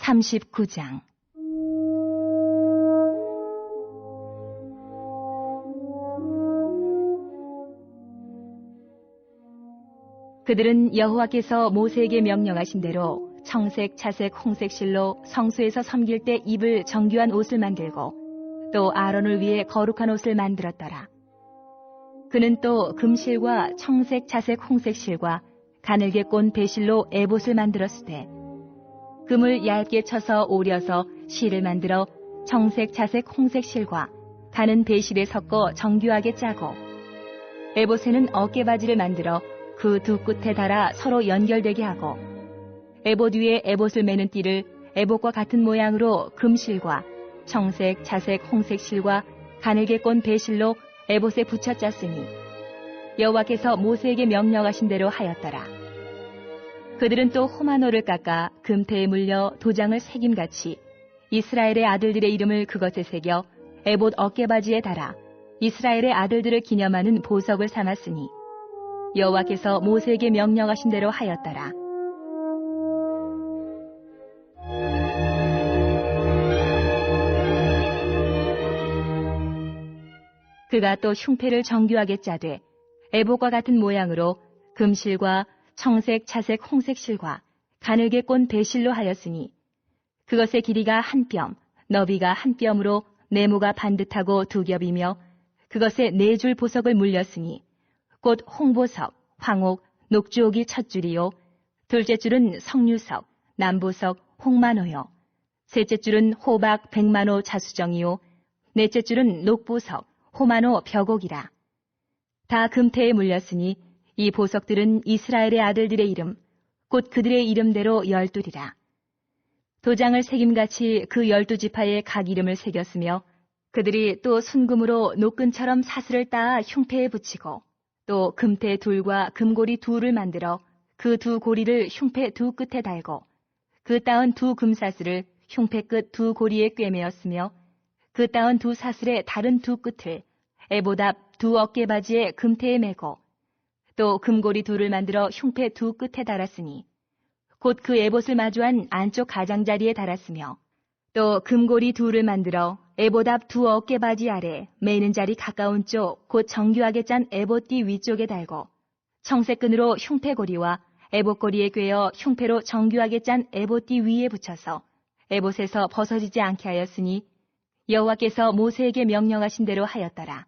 39장. 그들은 여호와께서 모세에게 명령하신 대로 청색, 차색, 홍색 실로 성소에서 섬길 때 입을 정교한 옷을 만들고 또 아론을 위해 거룩한 옷을 만들었더라. 그는 또 금실과 청색, 차색, 홍색 실과 가늘게 꼰 배실로 에봇을 만들었으되 금을 얇게 쳐서 오려서 실을 만들어 청색, 차색, 홍색 실과 가는 배실에 섞어 정교하게 짜고 에봇에는 어깨바지를 만들어 그 두 끝에 달아 서로 연결되게 하고 에봇 위에 에봇을 매는 띠를 에봇과 같은 모양으로 금실과 청색, 차색, 홍색 실과 가늘게 꼰 배실로 에봇에 붙여 짰으니 여호와께서 모세에게 명령하신 대로 하였더라. 그들은 또 호마노를 깎아 금태에 물려 도장을 새김같이 이스라엘의 아들들의 이름을 그것에 새겨 에봇 어깨바지에 달아 이스라엘의 아들들을 기념하는 보석을 삼았으니 여호와께서 모세에게 명령하신 대로 하였더라. 그가 또 흉패를 정교하게 짜되 에봇과 같은 모양으로 금실과 청색, 차색, 홍색 실과 가늘게 꼰 배실로 하였으니 그것의 길이가 한 뼘, 너비가 한 뼘으로 네모가 반듯하고 두 겹이며 그것에 네 줄 보석을 물렸으니 곧 홍보석, 황옥, 녹주옥이 첫 줄이요 둘째 줄은 석류석, 남보석, 홍만호요 셋째 줄은 호박, 백만호 자수정이요 넷째 줄은 녹보석, 호만호 벽옥이라. 다 금태에 물렸으니 이 보석들은 이스라엘의 아들들의 이름, 곧 그들의 이름대로 12이라. 도장을 새김같이 그 12지파에 각 이름을 새겼으며 그들이 또 순금으로 노끈처럼 사슬을 따아 흉패에 붙이고 또 금태 둘과 금고리 둘을 만들어 그 두 고리를 흉패 두 끝에 달고 그 따은 두 금사슬을 흉패 끝 두 고리에 꿰매었으며 그 따은 두 사슬의 다른 두 끝을 에봇 앞 두 어깨바지에 금태에 매고 또 금고리 둘을 만들어 흉패 두 끝에 달았으니 곧 그 에봇을 마주한 안쪽 가장자리에 달았으며 또 금고리 둘을 만들어 에봇 앞 두 어깨바지 아래 매는 자리 가까운 쪽 곧 정교하게 짠 에봇띠 위쪽에 달고 청색끈으로 흉패고리와 에봇고리에 꿰어 흉패로 정교하게 짠 에봇띠 위에 붙여서 에봇에서 벗어지지 않게 하였으니 여호와께서 모세에게 명령하신 대로 하였더라.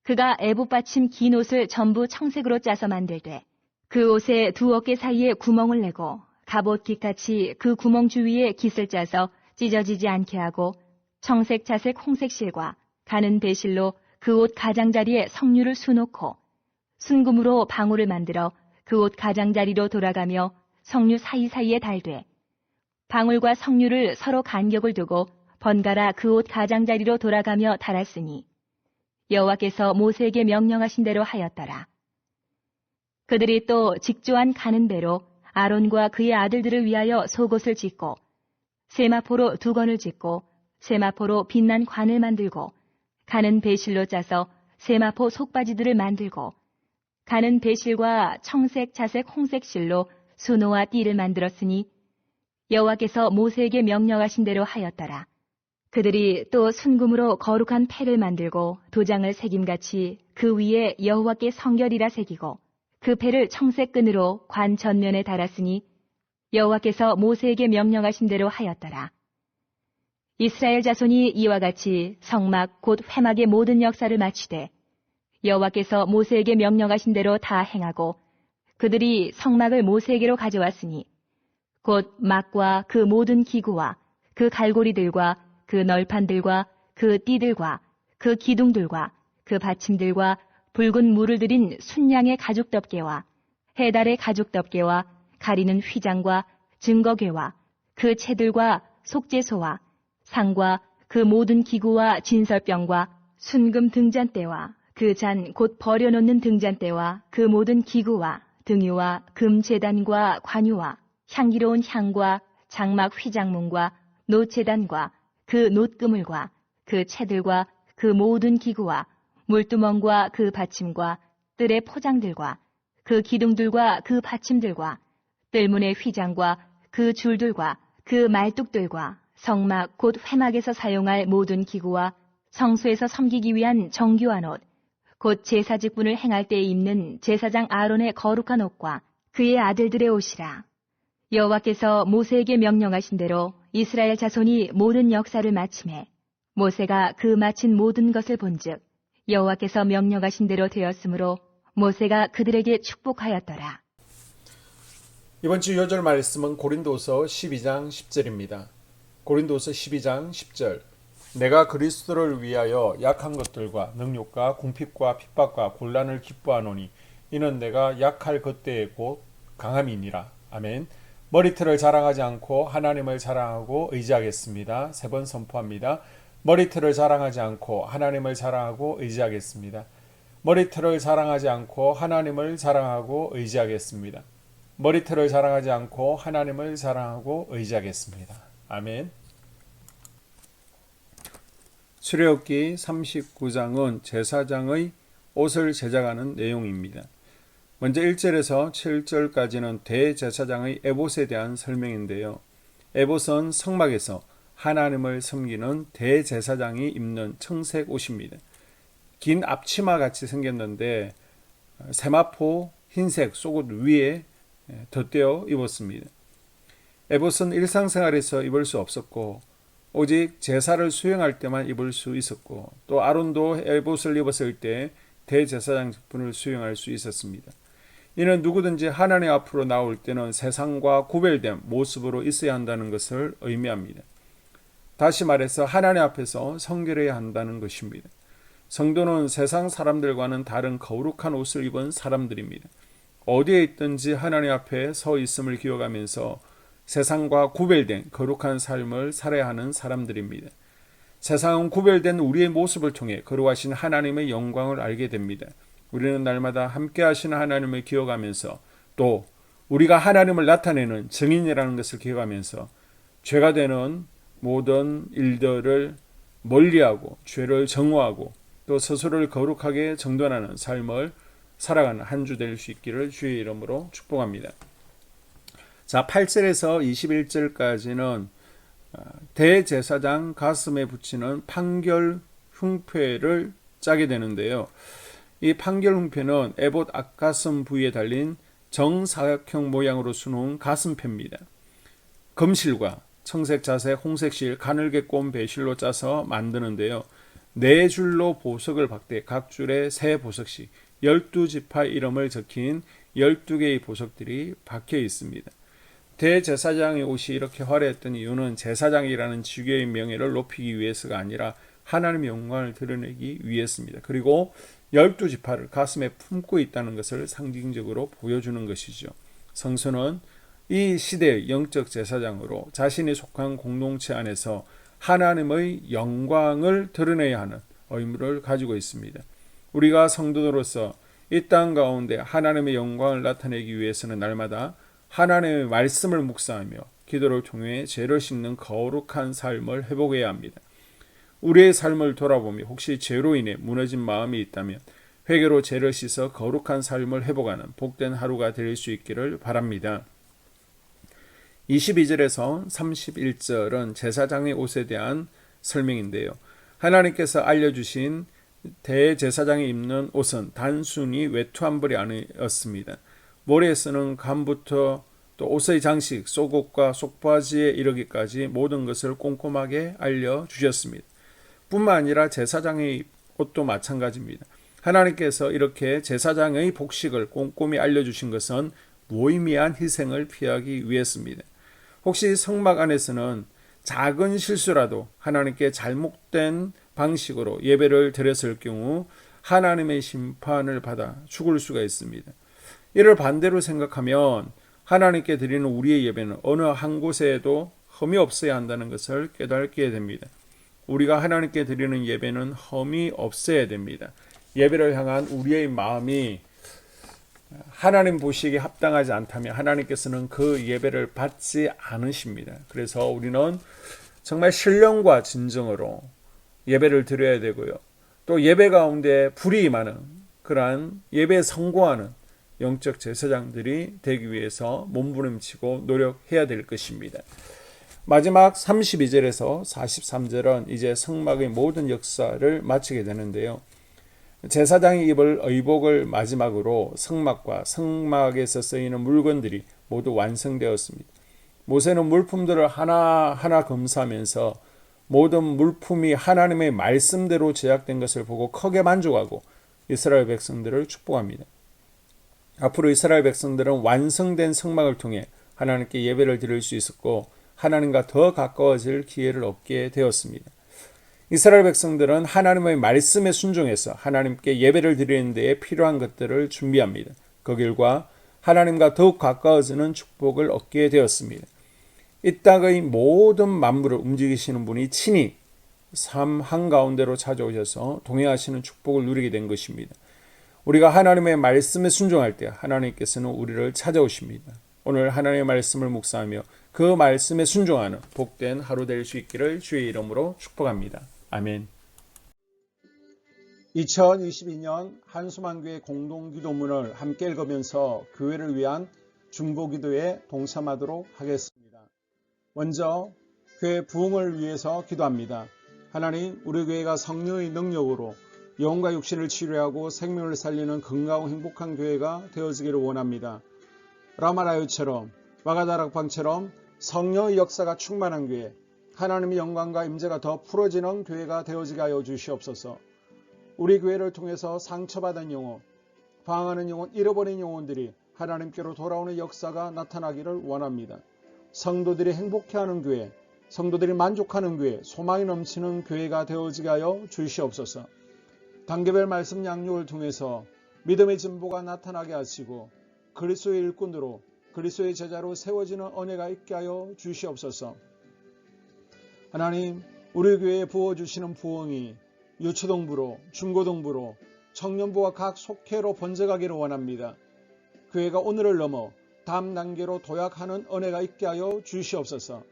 그가 에봇 받침 긴 옷을 전부 청색으로 짜서 만들되 그 옷에 두 어깨 사이에 구멍을 내고 갑옷 깃같이 그 구멍 주위에 깃을 짜서 찢어지지 않게 하고 청색, 차색, 홍색 실과 가는 배실로 그 옷 가장자리에 석류를 수놓고 순금으로 방울을 만들어 그 옷 가장자리로 돌아가며 석류 사이사이에 달되 방울과 석류를 서로 간격을 두고 번갈아 그 옷 가장자리로 돌아가며 달았으니 여호와께서 모세에게 명령하신 대로 하였더라. 그들이 또 직조한 가는 배로 아론과 그의 아들들을 위하여 속옷을 짓고 세마포로 두건을 짓고 세마포로 빛난 관을 만들고 가는 배실로 짜서 세마포 속바지들을 만들고 가는 배실과 청색, 차색, 홍색 실로 수노와 띠를 만들었으니 여호와께서 모세에게 명령하신 대로 하였더라. 그들이 또 순금으로 거룩한 패를 만들고 도장을 새김같이 그 위에 여호와께 성결이라 새기고 그 패를 청색끈으로 관 전면에 달았으니 여호와께서 모세에게 명령하신 대로 하였더라. 이스라엘 자손이 이와 같이 성막 곧 회막의 모든 역사를 마치되 여호와께서 모세에게 명령하신 대로 다 행하고 그들이 성막을 모세에게로 가져왔으니 곧 막과 그 모든 기구와 그 갈고리들과 그 널판들과 그 띠들과 그 기둥들과 그 받침들과 붉은 물을 들인 순양의 가죽 덮개와 해달의 가죽 덮개와 가리는 휘장과 증거궤와 그 채들과 속죄소와 상과 그 모든 기구와 진설병과 순금 등잔대와 그 잔 곧 버려놓는 등잔대와 그 모든 기구와 등유와 금제단과 관유와 향기로운 향과 장막 휘장문과 노제단과 그 놋그물과 그 채들과 그 모든 기구와 물두멍과 그 받침과 뜰의 포장들과 그 기둥들과 그 받침들과 뜰문의 휘장과 그 줄들과 그 말뚝들과 성막 곧 회막에서 사용할 모든 기구와 성소에서 섬기기 위한 정교한 옷, 곧 제사 직분을 행할 때에 입는 제사장 아론의 거룩한 옷과 그의 아들들의 옷이라. 여호와께서 모세에게 명령하신 대로 이스라엘 자손이 모든 역사를 마침에 모세가 그 마친 모든 것을 본즉 여호와께서 명령하신 대로 되었으므로 모세가 그들에게 축복하였더라. 이번 주 요절 말씀은 고린도서 12장 10절입니다. 고린도서 12장 10절. 내가 그리스도를 위하여 약한 것들과 능욕과 궁핍과 핍박과 곤란을 기뻐하노니 이는 내가 약할 그때의 곧 강함이니라. 아멘. 머리털을 자랑하지 않고 하나님을 자랑하고 의지하겠습니다. 3번 선포합니다. 머리털을 자랑하지 않고 하나님을 자랑하고 의지하겠습니다. 머리털을 자랑하지 않고 하나님을 자랑하고 의지하겠습니다. 머리털을 자랑하지 않고 하나님을 자랑하고 의지하겠습니다. 아멘. 출애굽기 39장은 제사장의 옷을 제작하는 내용입니다. 먼저 1절에서 7절까지는 대제사장의 에봇에 대한 설명인데요. 에봇은 성막에서 하나님을 섬기는 대제사장이 입는 청색 옷입니다. 긴 앞치마 같이 생겼는데 세마포 흰색 속옷 위에 덧대어 입었습니다. 에봇은 일상생활에서 입을 수 없었고 오직 제사를 수행할 때만 입을 수 있었고 또 아론도 에봇을 입었을 때 대제사장 직분을 수행할 수 있었습니다. 이는 누구든지 하나님 앞으로 나올 때는 세상과 구별된 모습으로 있어야 한다는 것을 의미합니다. 다시 말해서 하나님 앞에서 성결해야 한다는 것입니다. 성도는 세상 사람들과는 다른 거룩한 옷을 입은 사람들입니다. 어디에 있든지 하나님 앞에 서 있음을 기억하면서 세상과 구별된 거룩한 삶을 살아야 하는 사람들입니다. 세상은 구별된 우리의 모습을 통해 거룩하신 하나님의 영광을 알게 됩니다. 우리는 날마다 함께 하시는 하나님을 기억하면서 또 우리가 하나님을 나타내는 증인이라는 것을 기억하면서 죄가 되는 모든 일들을 멀리하고 죄를 정오하고 또 스스로를 거룩하게 정돈하는 삶을 살아가는 한 주 될 수 있기를 주의 이름으로 축복합니다. 자, 8절에서 21절까지는 대제사장 가슴에 붙이는 판결 흉패를 짜게 되는데요. 이 판결 흉패는 에봇 앞가슴 부위에 달린 정사각형 모양으로 수놓은 가슴패입니다. 금실과 청색, 자색, 홍색실, 가늘게 꼰 배실로 짜서 만드는데요. 4줄로 보석을 박대 각 줄에 3보석씩 12지파 이름을 적힌 12개의 보석들이 박혀 있습니다. 대제사장의 옷이 이렇게 화려했던 이유는 제사장이라는 직위의 명예를 높이기 위해서가 아니라 하나님의 영광을 드러내기 위해서입니다. 그리고 12지파를 가슴에 품고 있다는 것을 상징적으로 보여주는 것이죠. 성소는 이 시대의 영적 제사장으로 자신이 속한 공동체 안에서 하나님의 영광을 드러내야 하는 의무를 가지고 있습니다. 우리가 성도로서 이 땅 가운데 하나님의 영광을 나타내기 위해서는 날마다 하나님의 말씀을 묵상하며 기도를 통해 죄를 씻는 거룩한 삶을 회복해야 합니다. 우리의 삶을 돌아보며 혹시 죄로 인해 무너진 마음이 있다면 회개로 죄를 씻어 거룩한 삶을 회복하는 복된 하루가 될 수 있기를 바랍니다. 22절에서 31절은 제사장의 옷에 대한 설명인데요. 하나님께서 알려주신 대제사장이 입는 옷은 단순히 외투 한 벌이 아니었습니다. 머리에 쓰는 감부터 또 옷의 장식, 속옷과 속바지에 이르기까지 모든 것을 꼼꼼하게 알려주셨습니다. 뿐만 아니라 제사장의 옷도 마찬가지입니다. 하나님께서 이렇게 제사장의 복식을 꼼꼼히 알려주신 것은 무의미한 희생을 피하기 위해서입니다. 혹시 성막 안에서는 작은 실수라도 하나님께 잘못된 방식으로 예배를 드렸을 경우 하나님의 심판을 받아 죽을 수가 있습니다. 이를 반대로 생각하면 하나님께 드리는 우리의 예배는 어느 한 곳에도 흠이 없어야 한다는 것을 깨닫게 됩니다. 우리가 하나님께 드리는 예배는 흠이 없어야 됩니다. 예배를 향한 우리의 마음이 하나님 보시기에 합당하지 않다면 하나님께서는 그 예배를 받지 않으십니다. 그래서 우리는 정말 신령과 진정으로 예배를 드려야 되고요. 또 예배 가운데 불이 임하는 그러한 예배에 성공하는 영적 제사장들이 되기 위해서 몸부림치고 노력해야 될 것입니다. 마지막 32절에서 43절은 이제 성막의 모든 역사를 마치게 되는데요. 제사장이 입을 의복을 마지막으로 성막과 성막에서 쓰이는 물건들이 모두 완성되었습니다. 모세는 물품들을 하나하나 검사하면서 모든 물품이 하나님의 말씀대로 제작된 것을 보고 크게 만족하고 이스라엘 백성들을 축복합니다. 앞으로 이스라엘 백성들은 완성된 성막을 통해 하나님께 예배를 드릴 수 있었고 하나님과 더 가까워질 기회를 얻게 되었습니다. 이스라엘 백성들은 하나님의 말씀에 순종해서 하나님께 예배를 드리는 데에 필요한 것들을 준비합니다. 그 결과 하나님과 더욱 가까워지는 축복을 얻게 되었습니다. 이 땅의 모든 만물을 움직이시는 분이 친히 삶 한가운데로 찾아오셔서 동행하시는 축복을 누리게 된 것입니다. 우리가 하나님의 말씀에 순종할 때 하나님께서는 우리를 찾아오십니다. 오늘 하나님의 말씀을 묵상하며 그 말씀에 순종하는 복된 하루 될 수 있기를 주의 이름으로 축복합니다. 아멘. 2022년 한수만교회 공동기도문을 함께 읽으면서 교회를 위한 중보기도에 동참하도록 하겠습니다. 먼저 교회 부흥을 위해서 기도합니다. 하나님, 우리 교회가 성령의 능력으로 영과 육신을 치료하고 생명을 살리는 건강하고 행복한 교회가 되어지기를 원합니다. 라마라유처럼 마가다락방처럼 성령의 역사가 충만한 교회, 하나님의 영광과 임재가 더 풀어지는 교회가 되어지게 하여 주시옵소서. 우리 교회를 통해서 상처받은 영혼, 방황하는 영혼, 잃어버린 영혼들이 하나님께로 돌아오는 역사가 나타나기를 원합니다. 성도들이 행복해하는 교회, 성도들이 만족하는 교회, 소망이 넘치는 교회가 되어지게 하여 주시옵소서. 단계별 말씀 양육을 통해서 믿음의 진보가 나타나게 하시고 그리스도의 일꾼으로 그리스도의 제자로 세워지는 은혜가 있게 하여 주시옵소서. 하나님, 우리 교회에 부어주시는 부흥이 유초동부로, 중고동부로, 청년부와 각 속회로 번져가기를 원합니다. 교회가 오늘을 넘어 다음 단계로 도약하는 은혜가 있게 하여 주시옵소서.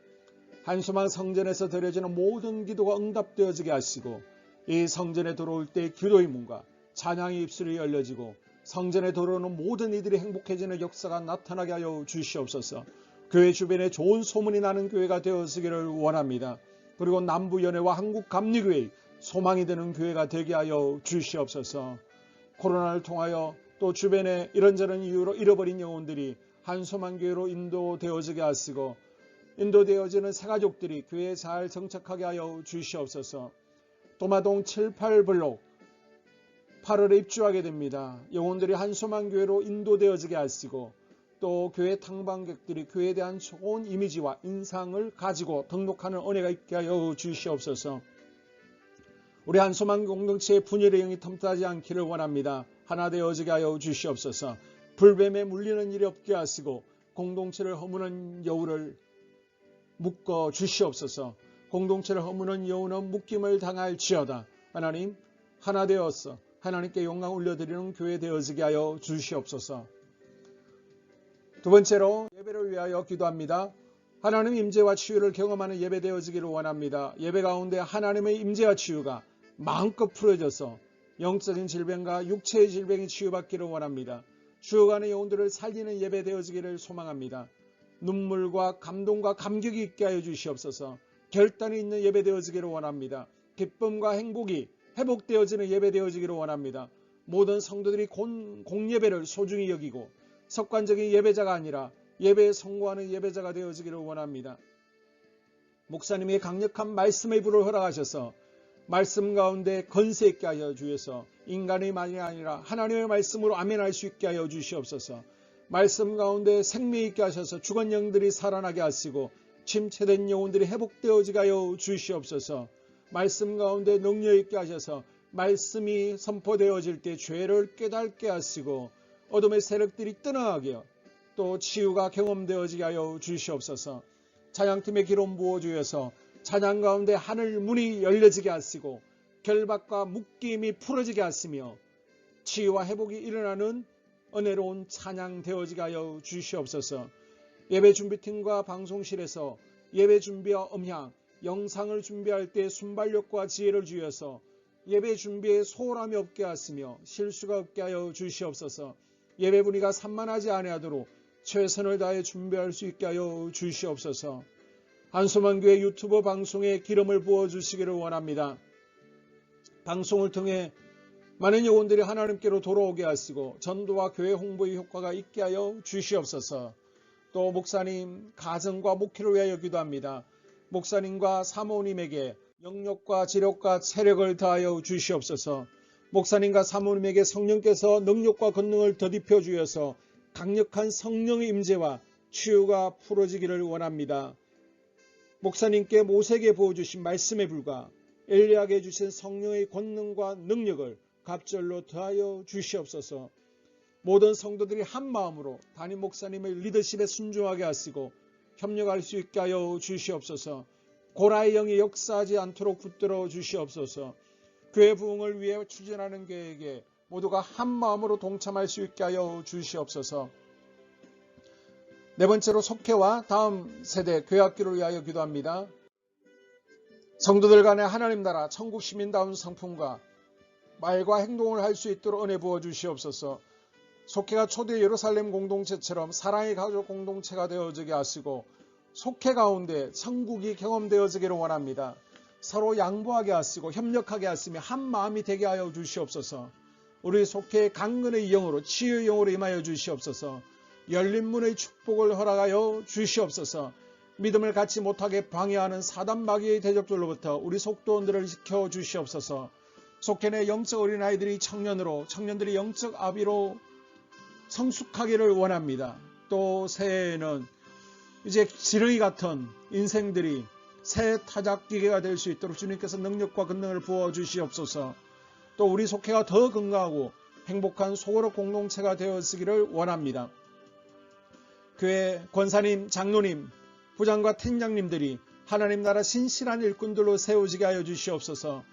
한수만 성전에서 드려지는 모든 기도가 응답되어지게 하시고 이 성전에 들어올 때 기도의 문과 찬양의 입술이 열려지고 성전에 들어오는 모든 이들이 행복해지는 역사가 나타나게 하여 주시옵소서. 교회 주변에 좋은 소문이 나는 교회가 되어지기를 원합니다. 그리고 남부연회와 한국감리교회의 소망이 되는 교회가 되게 하여 주시옵소서. 코로나를 통하여 또 주변에 이런저런 이유로 잃어버린 영혼들이 한소만교회로 인도되어지게 하시고 인도되어지는 새가족들이 교회에 잘 정착하게 하여 주시옵소서. 도마동 7, 8블록 8월에 입주하게 됩니다. 영혼들이 한소만교회로 인도되어지게 하시고 또 교회 탕방객들이 교회에 대한 좋은 이미지와 인상을 가지고 등록하는 은혜가 있게 하여 주시옵소서. 우리 한소만 공동체의 분열의 영이 틈타지 않기를 원합니다. 하나 되어지게 하여 주시옵소서. 불뱀에 물리는 일이 없게 하시고 공동체를 허무는 여우를 묶어 주시옵소서. 공동체를 허무는 여우는 묶임을 당할지어다. 하나님, 하나 되어서 하나님께 영광 올려드리는 교회 되어지게 하여 주시옵소서. 두 번째로 예배를 위하여 기도합니다. 하나님의 임재와 치유를 경험하는 예배 되어지기를 원합니다. 예배 가운데 하나님의 임재와 치유가 마음껏 풀어져서 영적인 질병과 육체의 질병이 치유받기를 원합니다. 죽어가는 영혼들을 살리는 예배 되어지기를 소망합니다. 눈물과 감동과 감격이 있게 하여 주시옵소서. 결단이 있는 예배 되어지기를 원합니다. 기쁨과 행복이 회복되어지는 예배 되어지기를 원합니다. 모든 성도들이 공예배를 소중히 여기고 석관적인 예배자가 아니라 예배에 성공하는 예배자가 되어지기를 원합니다. 목사님의 강력한 말씀의 불을 허락하셔서 말씀 가운데 건세 있게 하여 주셔서 인간의 말이 아니라 하나님의 말씀으로 아멘할 수 있게 하여 주시옵소서. 말씀 가운데 생명 있게 하셔서 죽은 영들이 살아나게 하시고 침체된 영혼들이 회복되어지게 하여 주시옵소서. 말씀 가운데 능력 있게 하셔서 말씀이 선포되어질 때 죄를 깨닫게 하시고 어둠의 세력들이 떠나가게 또 치유가 경험되어지게 하여 주시옵소서. 찬양팀의 기름 부어주셔서 찬양 가운데 하늘 문이 열려지게 하시고 결박과 묶임이 풀어지게 하시며 치유와 회복이 일어나는 은혜로운 찬양 되어지게 하여 주시옵소서. 예배 준비팀과 방송실에서 예배 준비와 음향, 영상을 준비할 때 순발력과 지혜를 주셔서 예배 준비에 소홀함이 없게 하시며 실수가 없게 하여 주시옵소서. 예배 분위기가 산만하지 아니하도록 최선을 다해 준비할 수 있게 하여 주시옵소서. 한수만교회 유튜브 방송에 기름을 부어주시기를 원합니다. 방송을 통해 많은 영혼들이 하나님께로 돌아오게 하시고 전도와 교회 홍보의 효과가 있게 하여 주시옵소서. 또 목사님 가정과 목회를 위하여 기도합니다. 목사님과 사모님에게 영력과 지력과 체력을 더하여 주시옵소서. 목사님과 사모님에게 성령께서 능력과 권능을 더딥혀 주셔서 강력한 성령의 임재와 치유가 풀어지기를 원합니다. 목사님께 모세에게 부어주신 말씀에 불과 엘리야에게 주신 성령의 권능과 능력을 갑절로 더하여 주시옵소서. 모든 성도들이 한 마음으로 담임 목사님의 리더십에 순종하게 하시고 협력할 수 있게 하여 주시옵소서. 고라의 영이 역사하지 않도록 붙들어 주시옵소서. 교회 부흥을 위해 추진하는 계획에 모두가 한 마음으로 동참할 수 있게 하여 주시옵소서. 네 번째로 속회와 다음 세대 교회학교를 위하여 기도합니다. 성도들 간의 하나님 나라 천국 시민다운 성품과 말과 행동을 할 수 있도록 은혜 부어 주시옵소서. 속회가 초대 예루살렘 공동체처럼 사랑의 가족 공동체가 되어지게 하시고 속회 가운데 천국이 경험되어지기를 원합니다. 서로 양보하게 하시고 협력하게 하시며 한 마음이 되게 하여 주시옵소서. 우리 속회의 강건의 영으로 치유의 영으로 임하여 주시옵소서. 열린 문의 축복을 허락하여 주시옵소서. 믿음을 갖지 못하게 방해하는 사단 마귀의 대적들로부터 우리 속도원들을 지켜 주시옵소서. 속회 내 영적 어린아이들이 청년들이 영적 아비로 성숙하기를 원합니다. 또 새해에는 이제 지렁이 같은 인생들이 새 타작기계가 될 수 있도록 주님께서 능력과 권능을 부어 주시옵소서. 또 우리 속회가 더 건강하고 행복한 소그룹 공동체가 되었기를 원합니다. 교회 권사님, 장로님, 부장과 팀장님들이 하나님 나라 신실한 일꾼들로 세워지게 하여 주시옵소서.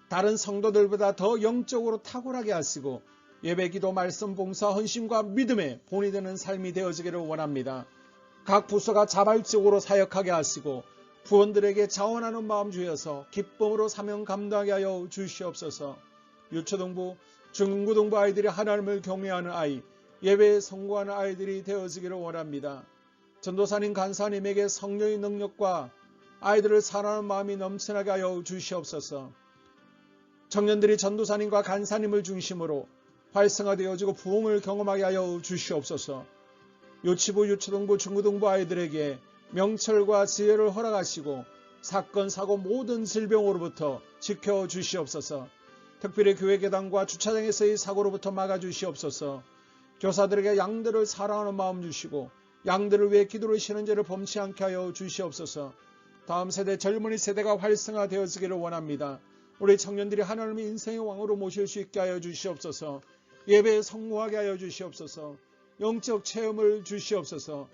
다른 성도들보다 더 영적으로 탁월하게 하시고 예배기도 말씀 봉사 헌신과 믿음에 본이 되는 삶이 되어지기를 원합니다. 각 부서가 자발적으로 사역하게 하시고 부원들에게 자원하는 마음 주셔서 기쁨으로 사명 감당하게 하여 주시옵소서. 유초등부, 중고등부 아이들이 하나님을 경외하는 아이, 예배에 성공하는 아이들이 되어지기를 원합니다. 전도사님, 간사님에게 성령의 능력과 아이들을 사랑하는 마음이 넘쳐나게 하여 주시옵소서. 청년들이 전도사님과 간사님을 중심으로 활성화되어지고 부흥을 경험하게 하여 주시옵소서. 유치부, 유초등부, 중고등부 아이들에게 명철과 지혜를 허락하시고 사건, 사고 모든 질병으로부터 지켜주시옵소서. 특별히 교회 계단과 주차장에서의 사고로부터 막아주시옵소서. 교사들에게 양들을 사랑하는 마음 주시고 양들을 위해 기도를 쉬는 죄를 범치 않게 하여 주시옵소서. 다음 세대 젊은이 세대가 활성화되어지기를 원합니다. 우리 청년들이 하나님의 인생의 왕으로 모실 수 있게 하여 주시옵소서. 예배에 성공하게 하여 주시옵소서. 영적 체험을 주시옵소서.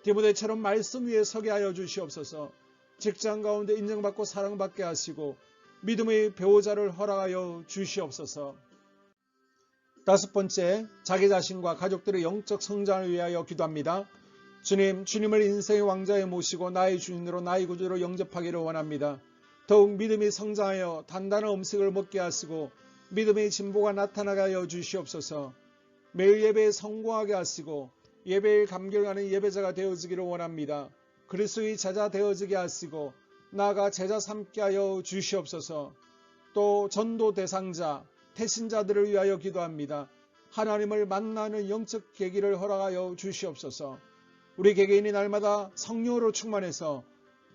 디모데처럼 말씀 위에 서게 하여 주시옵소서. 직장 가운데 인정받고 사랑받게 하시고 믿음의 배우자를 허락하여 주시옵소서. 다섯 번째, 자기 자신과 가족들의 영적 성장을 위하여 기도합니다. 주님을 인생의 왕자에 모시고 나의 주인으로 나의 구주로 영접하기를 원합니다. 더욱 믿음이 성장하여 단단한 음식을 먹게 하시고 믿음의 진보가 나타나게 하여 주시옵소서. 매일 예배에 성공하게 하시고 예배에 감격하는 예배자가 되어지기를 원합니다. 그리스도의 제자 되어지게 하시고 나아가 제자 삼게 하여 주시옵소서. 또 전도 대상자, 태신자들을 위하여 기도합니다. 하나님을 만나는 영적 계기를 허락하여 주시옵소서. 우리 개개인이 날마다 성령으로 충만해서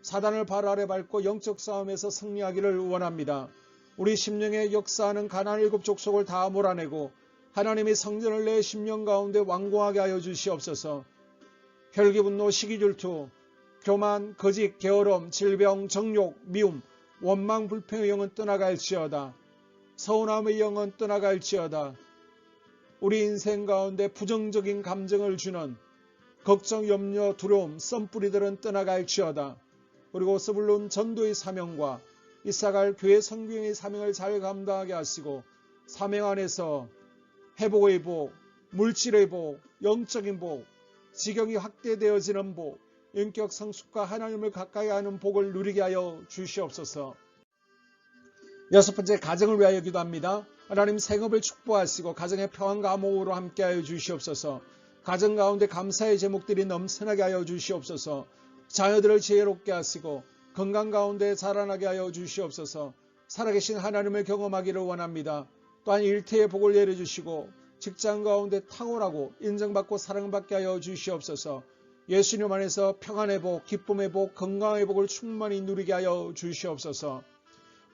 사단을 발 아래 밟고 영적 싸움에서 승리하기를 원합니다. 우리 심령에 역사하는 가나안 7 족속을 다 몰아내고 하나님의 성전을 내 심령 가운데 완공하게 하여 주시옵소서. 혈기, 분노, 시기, 질투, 교만, 거짓, 게으름, 질병, 정욕, 미움, 원망, 불평의 영은 떠나갈지어다. 서운함의 영은 떠나갈지어다. 우리 인생 가운데 부정적인 감정을 주는 걱정, 염려, 두려움, 썸뿌리들은 떠나갈지어다. 그리고 스불론 전도의 사명과 이사갈 교회 성경의 사명을 잘 감당하게 하시고 사명 안에서 회복의 복, 물질의 복, 영적인 복, 지경이 확대되어지는 복, 인격 성숙과 하나님을 가까이 하는 복을 누리게 하여 주시옵소서. 여섯 번째, 가정을 위하여 기도합니다. 하나님 생업을 축복하시고 가정의 평안과 암호로 함께하여 주시옵소서. 가정 가운데 감사의 제목들이 넘쳐나게 하여 주시옵소서. 자녀들을 지혜롭게 하시고 건강 가운데 자라나게 하여 주시옵소서. 살아계신 하나님을 경험하기를 원합니다. 또한 일태의 복을 내려주시고 직장 가운데 탁월하고 인정받고 사랑받게 하여 주시옵소서. 예수님 안에서 평안의 복, 기쁨의 복, 건강의 복을 충만히 누리게 하여 주시옵소서.